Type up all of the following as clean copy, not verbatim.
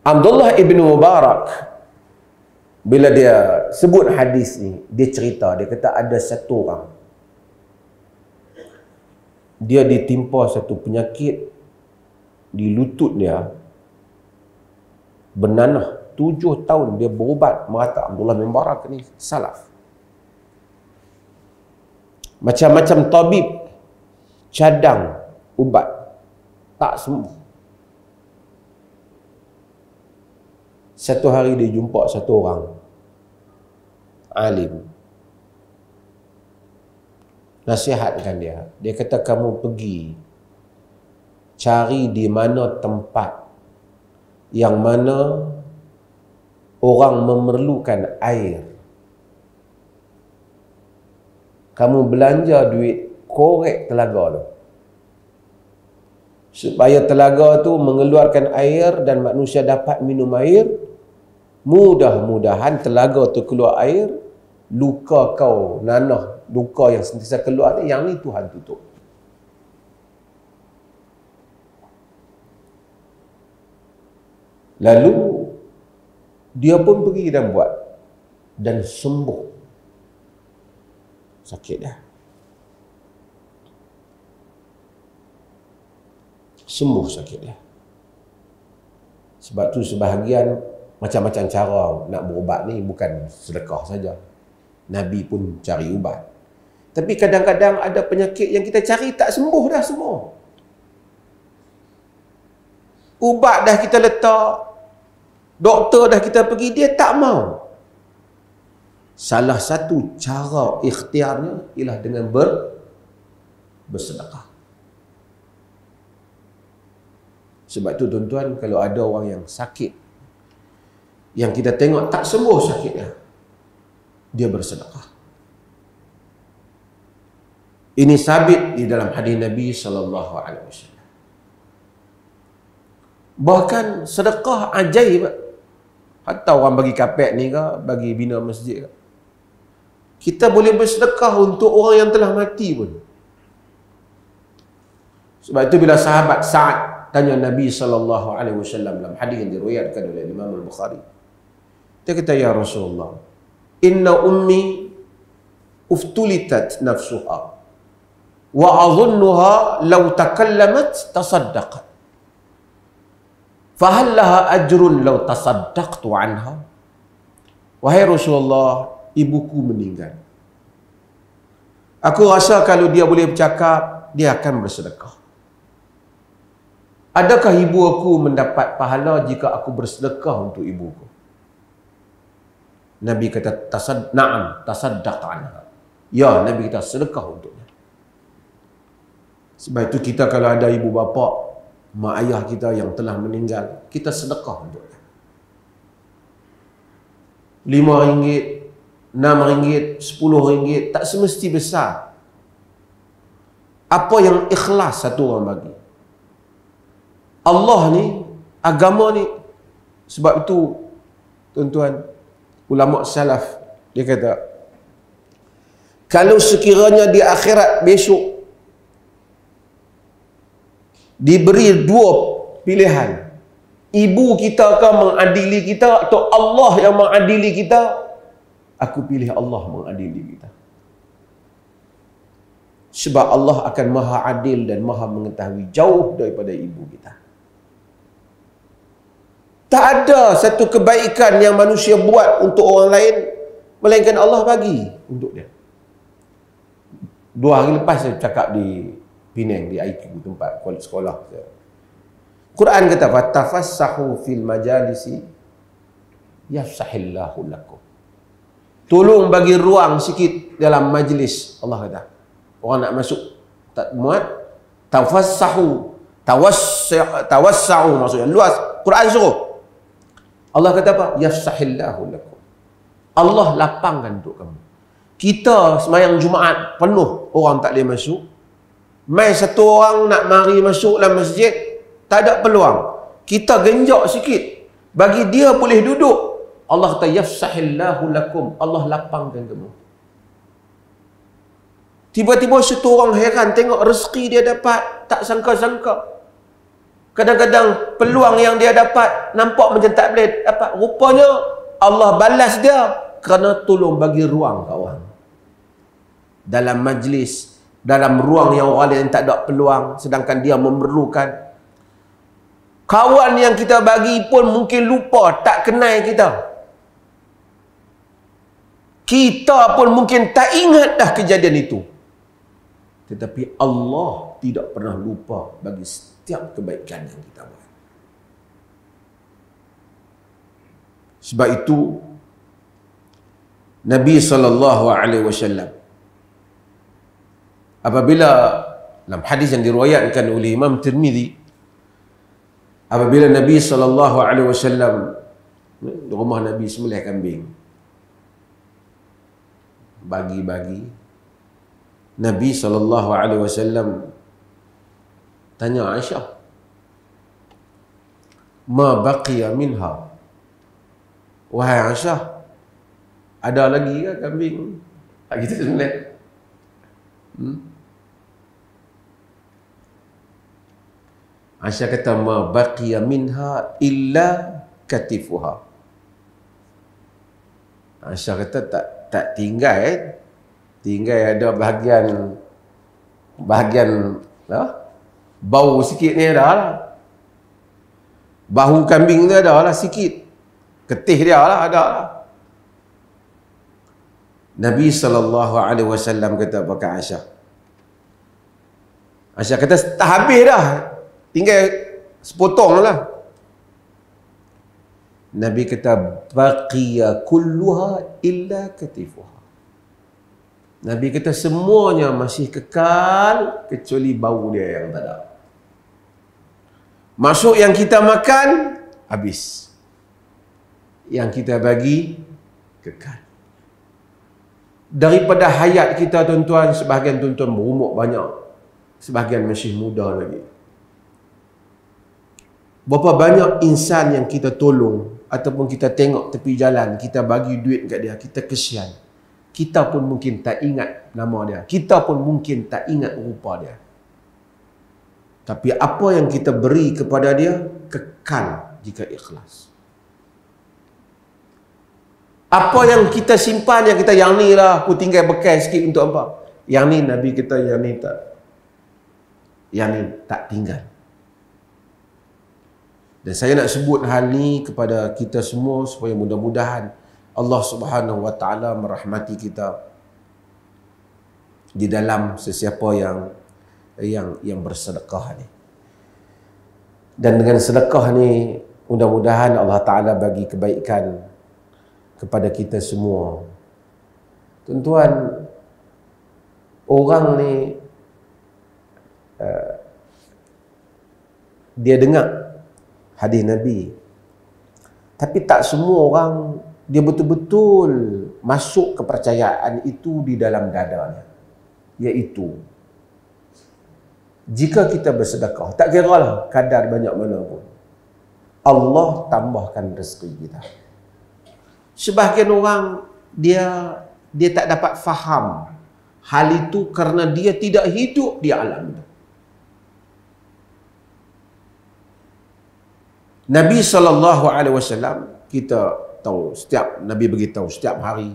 Abdullah ibn Mubarak, bila dia sebut hadis ni, dia cerita, dia kata ada satu orang, dia ditimpa satu penyakit di lutut dia, bernanah 7 tahun dia berubat merata. Abdullah bin Mubarak ni salaf. Macam-macam tabib cadang ubat, tak sembuh. Satu hari dia jumpa satu orang alim, nasihatkan dia. Dia kata, kamu pergi cari di mana tempat yang mana orang memerlukan air. Kamu belanja duit, korek telaga tu, supaya telaga tu mengeluarkan air dan manusia dapat minum air. Mudah-mudahan telaga tu keluar air, luka kau nanah, luka yang sentiasa keluar ni, yang ni Tuhan tutup. Lalu dia pun pergi dan buat, dan sembuh sakit dah. Sembuh sakit dia. Sebab tu sebahagian macam-macam cara nak berubat ni bukan sedekah saja. Nabi pun cari ubat. Tapi kadang-kadang ada penyakit yang kita cari tak sembuh dah semua. Ubat dah kita letak, doktor dah kita pergi, dia tak mau. Salah satu cara ikhtiarnya ialah dengan bersedekah. Sebab tu tuan-tuan, kalau ada orang yang sakit, yang kita tengok tak sembuh sakitnya, dia bersedekah. Ini sabit di dalam hadis Nabi SAW. Bahkan sedekah ajaib. Hatta orang bagi kapet ni ke, bagi bina masjid ke, kita boleh bersedekah untuk orang yang telah mati pun. Sebab itu bila sahabat Sa'ad tanya Nabi SAW dalam hadis yang diriwayatkan oleh Imam Al-Bukhari, dia kata, ya Rasulullah, inna ummi uftulitat nafsuha wa adhunnuha law takallamat tasaddaqat fahal laha ajrun law tasaddaqtu anha. Wahai Rasulullah, ibuku meninggal. Aku rasa kalau dia boleh bercakap, dia akan bersedekah. Adakah ibu aku mendapat pahala jika aku bersedekah untuk ibuku? Nabi kata, na'am, tasaddaq anha. Ya, Nabi kata, sedekah untuknya. Sebab itu kita kalau ada ibu bapa, mak ayah kita yang telah meninggal, kita sedekah untuknya. RM5, RM6, RM10, tak semesti besar. Apa yang ikhlas satu orang bagi. Allah ni, agama ni, sebab itu tuan-tuan, ulama salaf dia kata, kalau sekiranya di akhirat besok diberi 2 pilihan, ibu kita akan mengadili kita atau Allah yang mengadili kita, aku pilih Allah mengadili kita. Sebab Allah akan maha adil dan maha mengetahui, jauh daripada ibu kita. Tak ada satu kebaikan yang manusia buat untuk orang lain melainkan Allah bagi untuk dia. 2 hari lepas saya cakap di Penang, di IQ, tempat sekolah saya. Quran kata, fatafassahu fil majalisi yafsahillahu lakum. Tolong bagi ruang sikit dalam majlis. Allah kata, orang nak masuk tak muat, tafassahu, tawassa'u maksudnya luas. Quran suruh. Allah kata apa? Yafsahillahu lakum. Allah lapangkan untuk kamu. Kita semayang Jumaat penuh, orang tak boleh masuk. Mai satu orang nak mari masuk dalam masjid, tak ada peluang. Kita genjak sikit, bagi dia boleh duduk. Allah kata, yafsahillahu lakum. Allah lapangkan kamu. Tiba-tiba satu orang heran tengok rezeki dia dapat, tak sangka-sangka. Kadang-kadang peluang yang dia dapat nampak macam tak boleh dapat. Rupanya Allah balas dia kerana tolong bagi ruang kat orang. Dalam majlis, dalam ruang yang orang lain tak ada peluang, sedangkan dia memerlukan. Kawan yang kita bagi pun mungkin lupa, tak kenal kita. Kita pun mungkin tak ingat dah kejadian itu. Tetapi Allah tidak pernah lupa bagi setiap kebaikan yang kita buat. Sebab itu Nabi SAW apabila dalam hadis yang diriwayatkan oleh Imam Tirmizi, apabila Nabi SAW di rumah Nabi sembelih kambing, bagi-bagi, Nabi SAW tanya Aisyah, ma baqiya minha, wahai Aisyah, ada lagi ke kambing kita sembelih? Aisyah kata, ma baqiya minha illa katifuha. Aisyah kata tak tinggal, tinggal ada bahagian bau sikit ni ada lah. Bahu kambing tu ada lah sikit. Ketih dia lah ada lah. Nabi SAW kata pakai Aisyah. Aisyah kata tak habis dah. Tinggal sepotong lah. Nabi kata baqiya kulluha illa katifuha. Nabi kata semuanya masih kekal kecuali bau dia yang tak ada. Masuk yang kita makan habis. Yang kita bagi kekal. Daripada hayat kita tuan-tuan, sebahagian tuan-tuan berumur banyak, sebahagian masih muda lagi. Berapa banyak insan yang kita tolong ataupun kita tengok tepi jalan, kita bagi duit kat dia, kita kesian. Kita pun mungkin tak ingat nama dia. Kita pun mungkin tak ingat rupa dia. Tapi apa yang kita beri kepada dia kekal jika ikhlas. Apa yang kita simpan, yang kita yang ni lah, aku tinggal bekas sikit untuk apa? Yang ni Nabi kita, yang ni tak tinggal. Dan saya nak sebut hal ni kepada kita semua supaya mudah-mudahan Allah Subhanahu Wa Taala merahmati kita di dalam sesiapa yang bersedekah ni. Dan dengan sedekah ni mudah-mudahan Allah Taala bagi kebaikan kepada kita semua. Tuan-tuan, orang ni dia dengar hadis Nabi, tapi tak semua orang dia betul-betul masuk kepercayaan itu di dalam dadanya. Iaitu jika kita bersedekah, tak kiralah kadar banyak mana pun, Allah tambahkan rezeki kita. Sebahagian orang dia tak dapat faham hal itu kerana dia tidak hidup di alam itu. Nabi SAW kita tahu, setiap Nabi beritahu setiap hari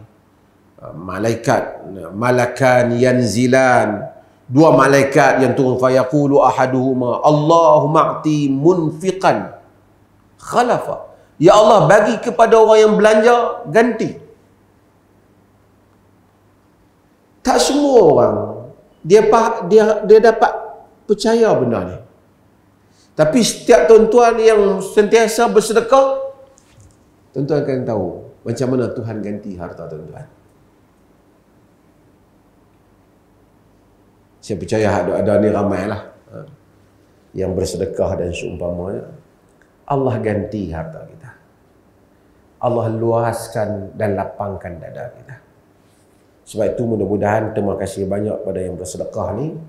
malakan yanzilan, dua malaikat yang turun, fayaqulu ahaduhuma Allahumma a'ti munfiqan khalafa, ya Allah bagi kepada orang yang belanja ganti. Tak semua orang dia dapat percaya benda ni. Tapi setiap tuan-tuan yang sentiasa bersedekah, tuan-tuan akan tahu macam mana Tuhan ganti harta tuan-tuan. Saya percaya ada ni ramailah yang bersedekah dan seumpamanya. Allah ganti harta kita. Allah luaskan dan lapangkan dada kita. Sebab itu mudah-mudahan terima kasih banyak pada yang bersedekah ni.